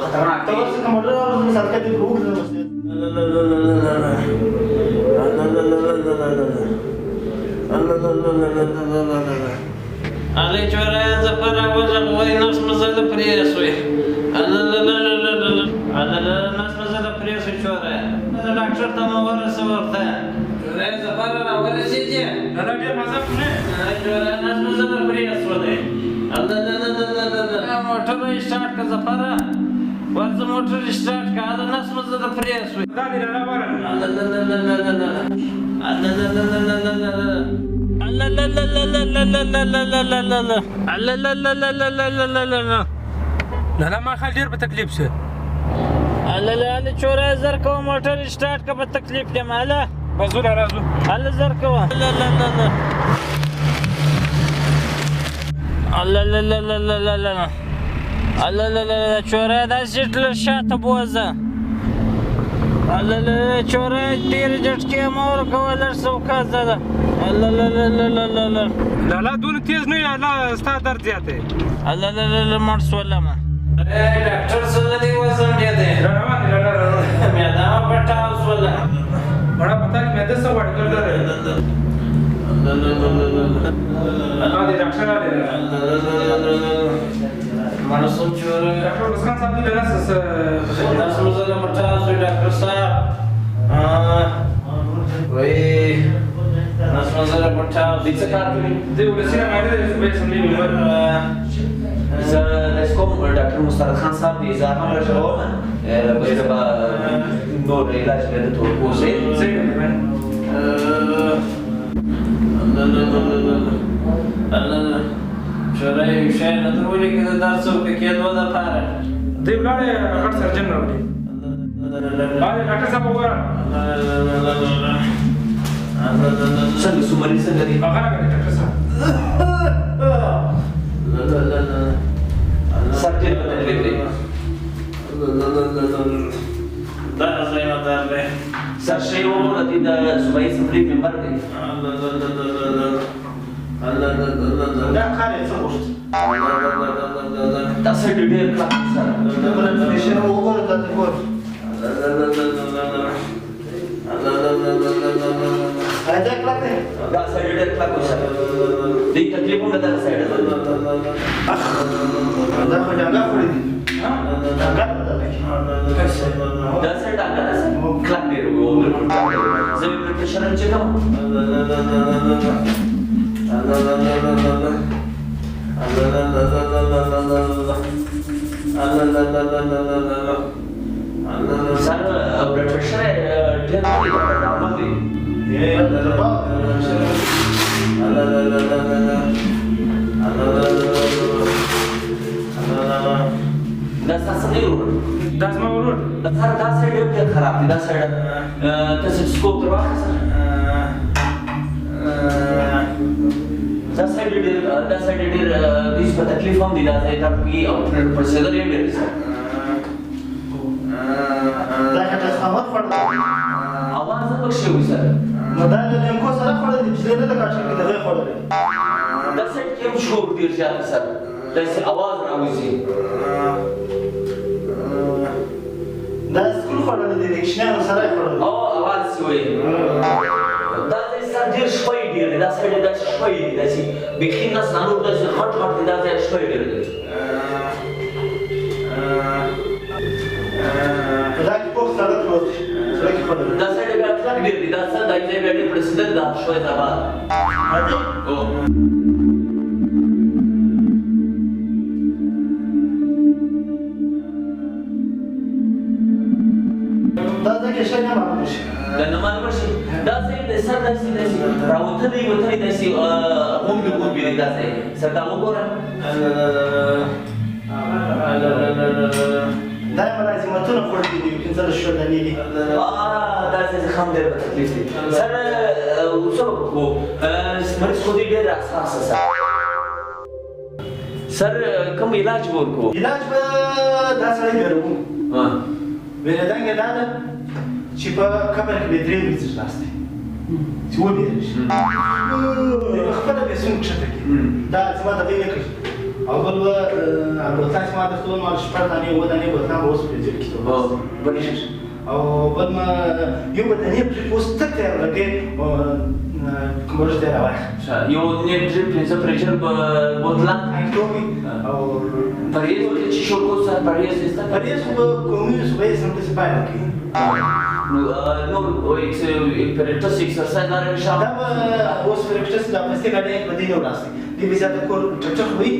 خطرناک دی تاسو کوم ډول سرکټ دی روغ نه مسته علي چوره زفر وزن وای نفس مزه پریسوي نفس مزه پریسوي چوره ډاکټر ته مو ورسه ورته چوره زفر راورسېږي دا ډېر مزه نه چوره نفس مزه پریسوي موټر سٹارټ کا زفر ورته موټر سٹارټ کا دا نفس مزه پریسوي دا دې راوړل نه ما خل ډیر په تکلیف شه الله چوره زر کو موټر سٹارټ کا په تکلیف دی ماله بزور راځو الله زر کو الله چوره دا سیټ له شاته بوزه الله چوره ډیر جټکې مور کول سوکا زده الله لا دون تیز نه لا ستا درد زیاته الله مړ سولم ډاکټر سره دی وزن دی روان دي مې دا پټا سولم بڑا پتا کہ میں دس سے وڑ کر رہا ہے اللہ دے ڈاکٹر آ رہے مانسو چوره ډاکټر بسخان صاحب دې لاس تاسو مزه پټا سو ډاکټر صاحب وای تاسو مزه پټا دې څه کار کوي دې ولسینه باندې دې صبح سملی عمر زه د کوم ډاکټر مستعد خان صاحب دې ځان راځوم بس به نور علاج به ته وکړې الله چوره یو شی نه درولې کې دا څو کې دوه د پاره دې ولاړې غټ سرجن راوړي باندې ډاکټر صاحب وګوره څنګه سومري څنګه دي هغه راغلی ډاکټر صاحب سرجن په تکلیف دی دا زما درله سر شی وګوره دې د صوبایي اسمبلی ممبر دی دا کار یې څه وشت تاسو ډېر کار سره دا بل انفورمیشن وګورئ تاسو ګورئ دا کلاک دی دا سایډ ډېر کار سره دې تکلیفونه دا سایډ دا خو جنګا خوري دي جنګا دا سایډ هغه کلاک دی وګورئ زه په پرشن چې کوم سر بلډ پرشر ډېر نارمل دی دا څه دی دا زما ورور دا سایډ ډېر خراب دی دا سایډ تاسو سکوپ تر واخیسته دا سایډ ډېر دې په تکلیف هم دي دا ځای ته کې او پروسیجر یې ډېر دا کټه خبر پړل اواز په شی وي سر نو دا له لنکو سره خړل دي چې نه د کاټ کې دغه خړل دا سایډ کې هم شور ډېر زیات سر دا سي اواز راوځي دا سکول خړل دي ریکشنانو سره خړل او اواز وي دا سر ډېر شوي ډېر دا سایډ دا شوي دي دا سي بخین نه سانو دا هټ دا ځای شوي ډېر دي دا کې په سره ټول سره کې خړل دا سایډ بیا کلک ډېر دي دا څه دا ځای بیا ډېر پرسیدل دا شوي دا با او دا کې شي نه معلوم شي دا نه معلوم شي دا ځای د سر داسې راوتلی وتلی داسې غونډې غونډې دي دا ځای سر دا وګوره دا ملازمتونه خوري دي يمكن زره شو دني دي دا ځای هم ډېر په تکلیف دي سر وڅو کو مریض خو دې ډېر حساس سر کوم علاج ورکو علاج به دا سره ګرځو ولدانګه دا ده چې په کمر کې به درې ورځې لاستي چې ودی شي خپل به څنګه کښته کې دا زما د دې نه کوي او بل به تاسو ما درته ووایم شپږ دانې اووه دانې بوتلان به اوس پرې ځل کړي بلې او بل ما یو به دانې پرې اوس تک ته لګې کومرش ته راوایي یو نیم ډریپ پنځه پرېشر بوتلان او پرهیز ولې چې شو کو سره پرهیز نشته پرهیز خو کومي صبح سم ته سپای نه کوي نو پرېکټس ایکسرسایز نه لري شام دا اوس پرېکټس د پسته غاډې په دې نه وراسي دې به زیاته کور ټکټر وي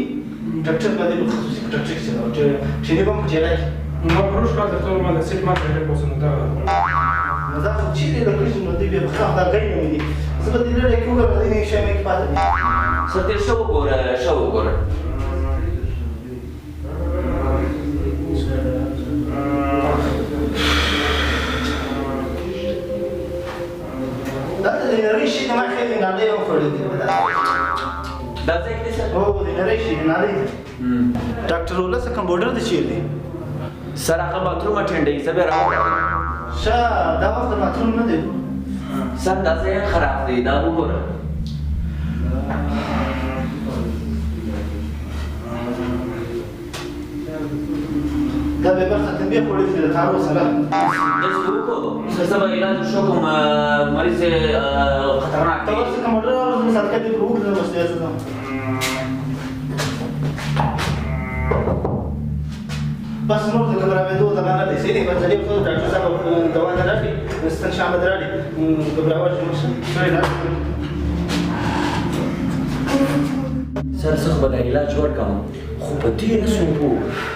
ټکټر باندې په خصوصي ټکټر چې نه کوم چیرای نو پروش کا درته ما د سیټ ماته ډېر پوسنه دا نو دا چې دې د کښې نو دې به خاطر دا غي نه وي زه به دې لري کوم غوړې نه شم کې پاتې سره شو وګوره دا د نړۍ شي نه خېل نه دی او فړې دي دا څنګه دي سر او د نړۍ شي نه دی ډاکټر ولا څه کمپیوټر دي چیر دی سره هغه باتروم اټینډینګ زبر راوړم شا دا وخت باتروم نه دی سر دا ځای خراب دی دا وګوره دا به برخه تنبیه خوړې دي د تارو سره د سبا علاج شو کوم مریض خطرناک دا څه کمپیوټر او سرکټ دی پروګ نه مشته ده بس نور د کبراوېدو د غانه دي سینې په ځلې په ډاکټر صاحب دوا نه راځي ستن شامل راځي کبراوټ مشه سر څه به علاج ورکم خو په دې نه سو په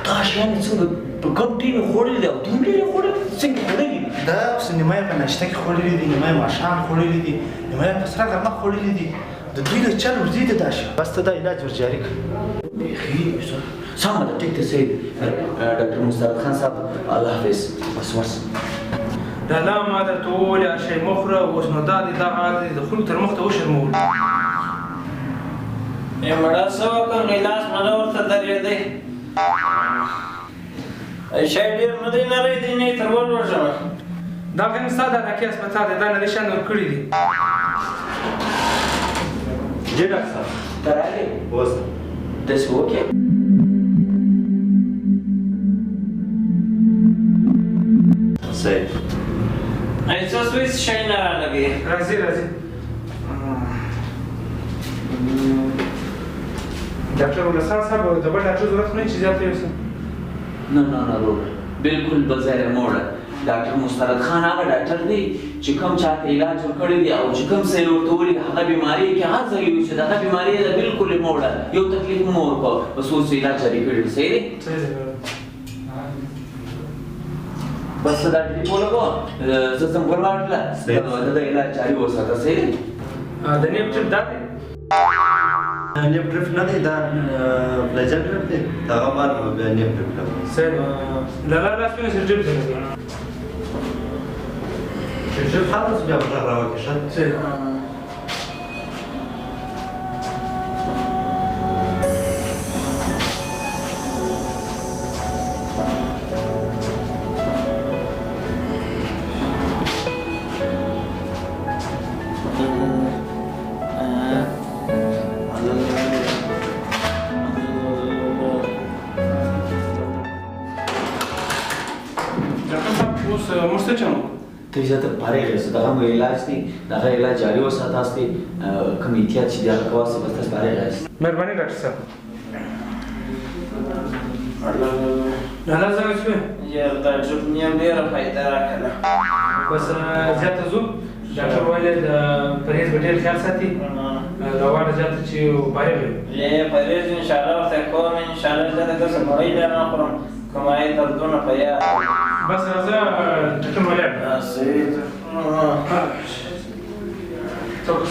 تاسو یې څنګه په کوم ټیم خوړل دی او دومره خوړل څنګه خوړل دا سینما په نشته کې خوړلې دي نیمه ماشام خوړلې دي نیمه په سره ګرمه خوړلې دي د دوی له چل ورځي ته داشه بس ته دا علاج ورجاري کړ سامه ټیک ته سي ډاکټر مستعد خان صاحب الله حافظ بس ورس دا لا ما درته وویل یا شی مخوره اوس نو دا دي دغه دي د خلکو تر مخ ته وشرمول مړه څه وکړم ګیلاس مړه ورته درېدی شی ډېر نه دی نری دی نه یې تر ولوژم دا غم ستا د راکې هسپتال دی دا نري شیان ورکړي دي جی ډاکټر صاحب ته راغلې اوس داسې وکړې صحیح ایسا سویس شی نه رالګي راځي راځي ډاکټر ولسان صاحب د بل ډاکټر ضرورت نه چې زیات یې نه بالکل بظاهر موړه ډاکټر مستعد خان هغه ډاکټر دی چې کوم چاته علاج ورکړی دی او چې کوم څه یې ورته ویلي هغه بیماري کې هر ځای یو چې دغه بیماري ده بالکل یې موړه یو تکلیف مو ورکړ بس اوس علاج جاري کړی صحیح دی بس دا ټلیفون لګو زه څنګه ورواړله د علاج جاري وساته صحیح دی د نیم ټریپ دا دی نیم ټریپ نه دی دا پلیجر ټریپ دی دا ما نیم ټریپ دی صحیح لالا لاس په سر ټریپ دی ټریپ خلاص بیا راوځي صحیح ته زیاته فارغ یې دغه مو علاج دی دغه علاج جاري وساته استي کوم احتیاط چې دغه کواسته بس تاسو فارغ یاست مهرباني ډاکټر صاحب لالا څنګه شوې یار دا ټریپ نیم ډېره فایده راکړه بس زیاته ځو ډاکټر ویل د پرهیز به ډېر خیال ساتي دا واړه زیاته چې فارغ وي پرهیز انشاءالله ورته کوم انشاءالله زه دغسې مړۍ بیا نه خورم کومه یې دردونه په یاد بس راځه ټکن ولاړ صحیح څوک